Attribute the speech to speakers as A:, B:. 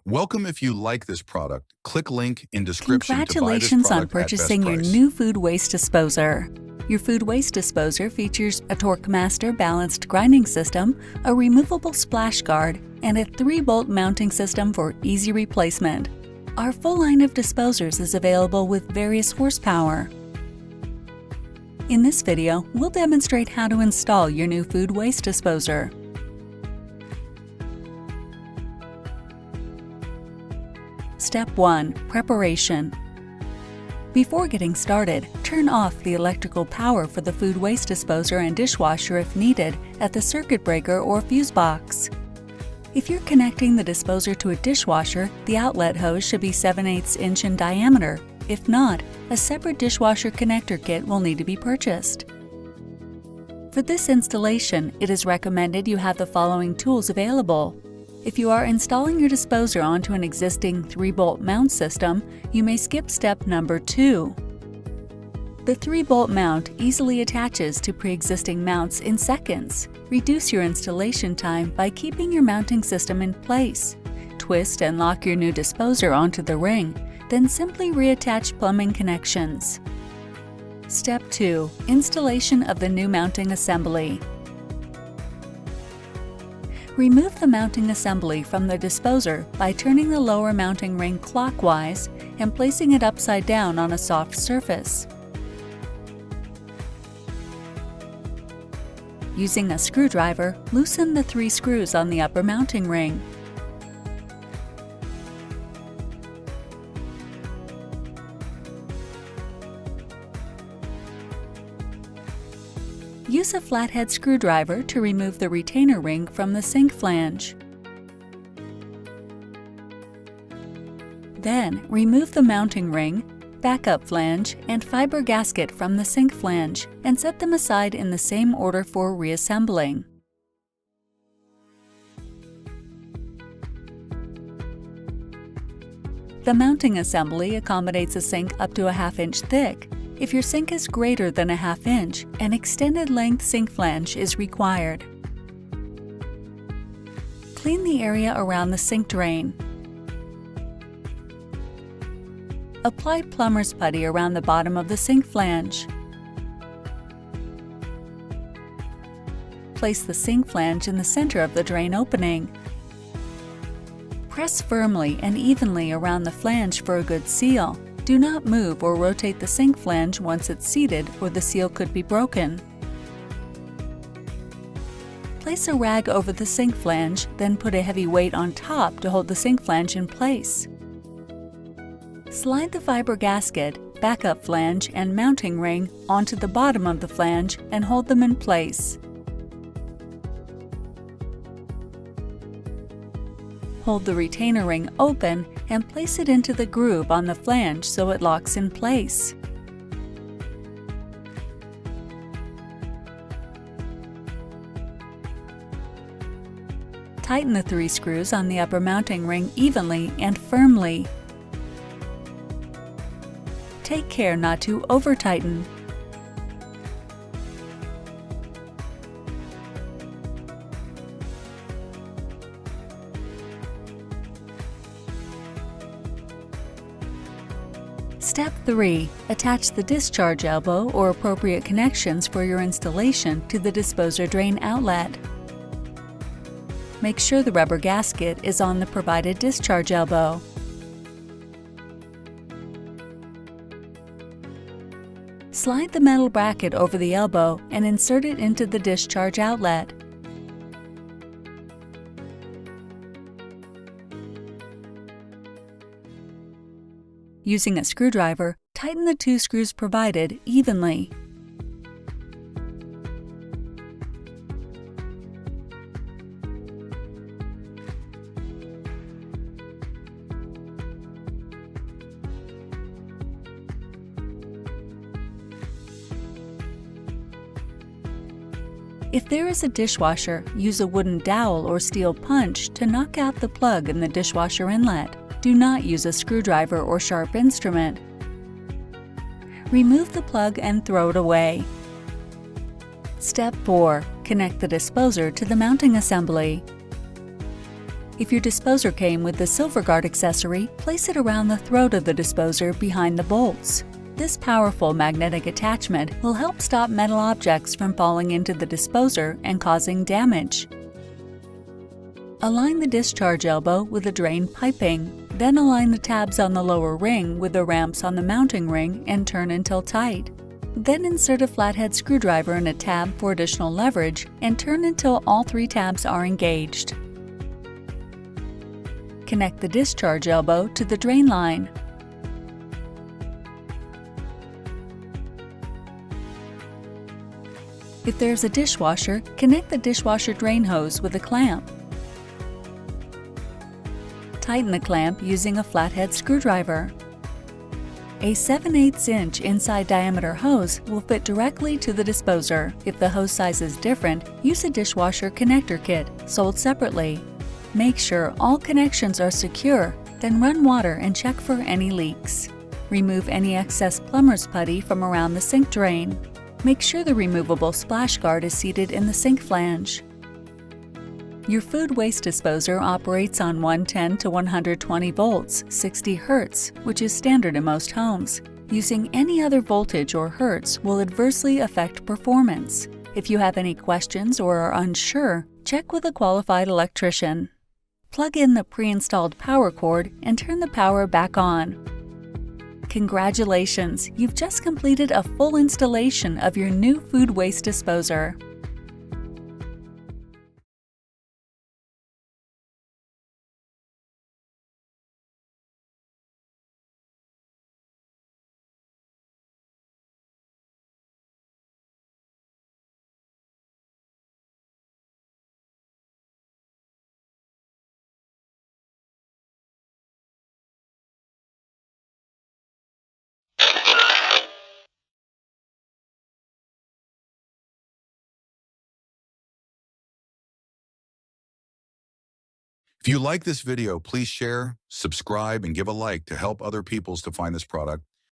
A: Welcome. If you like this product, click link in description to buy this
B: Congratulations on
A: product at best
B: purchasing your
A: price.
B: new food waste disposer. Your food waste disposer features a TorqueMaster balanced grinding system, a removable splash guard, and a 3-bolt mounting system for easy replacement. Our full line of disposers is available with various horsepower. In this video, we'll demonstrate how to install your new food waste disposer. Step 1. Preparation. Before getting started, turn off the electrical power for the food waste disposer and dishwasher if needed at the circuit breaker or fuse box. If you're connecting the disposer to a dishwasher, the outlet hose should be 7/8 inch in diameter. If not, a separate dishwasher connector kit will need to be purchased. For this installation, it is recommended you have the following tools available. If you are installing your disposer onto an existing 3-bolt mount system, you may skip step number 2. The 3-bolt mount easily attaches to pre-existing mounts in seconds. Reduce your installation time by keeping your mounting system in place. Twist and lock your new disposer onto the ring, then simply reattach plumbing connections. Step 2. Installation of the new mounting assembly. Remove the mounting assembly from the disposer by turning the lower mounting ring clockwise and placing it upside down on a soft surface. Using a screwdriver, loosen the 3 screws on the upper mounting ring. Use a flathead screwdriver to remove the retainer ring from the sink flange. Then, remove the mounting ring, backup flange, and fiber gasket from the sink flange and set them aside in the same order for reassembling. The mounting assembly accommodates a sink up to a 1/2 inch thick. If your sink is greater than a 1/2 inch, an extended length sink flange is required. Clean the area around the sink drain. Apply plumber's putty around the bottom of the sink flange. Place the sink flange in the center of the drain opening. Press firmly and evenly around the flange for a good seal. Do not move or rotate the sink flange once it's seated, or the seal could be broken. Place a rag over the sink flange, then put a heavy weight on top to hold the sink flange in place. Slide the fiber gasket, backup flange, and mounting ring onto the bottom of the flange and hold them in place. Hold the retainer ring open and place it into the groove on the flange so it locks in place. Tighten the 3 screws on the upper mounting ring evenly and firmly. Take care not to over-tighten. Step 3. Attach the discharge elbow or appropriate connections for your installation to the disposer drain outlet. Make sure the rubber gasket is on the provided discharge elbow. Slide the metal bracket over the elbow and insert it into the discharge outlet. Using a screwdriver, tighten the 2 screws provided evenly. If there is a dishwasher, use a wooden dowel or steel punch to knock out the plug in the dishwasher inlet. Do not use a screwdriver or sharp instrument. Remove the plug and throw it away. Step 4. Connect the disposer to the mounting assembly. If your disposer came with the silver guard accessory, place it around the throat of the disposer behind the bolts. This powerful magnetic attachment will help stop metal objects from falling into the disposer and causing damage. Align the discharge elbow with the drain piping, then align the tabs on the lower ring with the ramps on the mounting ring and turn until tight. Then insert a flathead screwdriver in a tab for additional leverage and turn until all 3 tabs are engaged. Connect the discharge elbow to the drain line. If there's a dishwasher, connect the dishwasher drain hose with a clamp. Tighten the clamp using a flathead screwdriver. A 7/8 inch inside diameter hose will fit directly to the disposer. If the hose size is different, use a dishwasher connector kit, sold separately. Make sure all connections are secure, then run water and check for any leaks. Remove any excess plumber's putty from around the sink drain. Make sure the removable splash guard is seated in the sink flange. Your food waste disposer operates on 110 to 120 volts, 60 Hz, which is standard in most homes. Using any other voltage or hertz will adversely affect performance. If you have any questions or are unsure, check with a qualified electrician. Plug in the pre-installed power cord and turn the power back on. Congratulations! You've just completed a full installation of your new food waste disposer.
A: If you like this video, please share, subscribe, and give a like to help other people to find this product.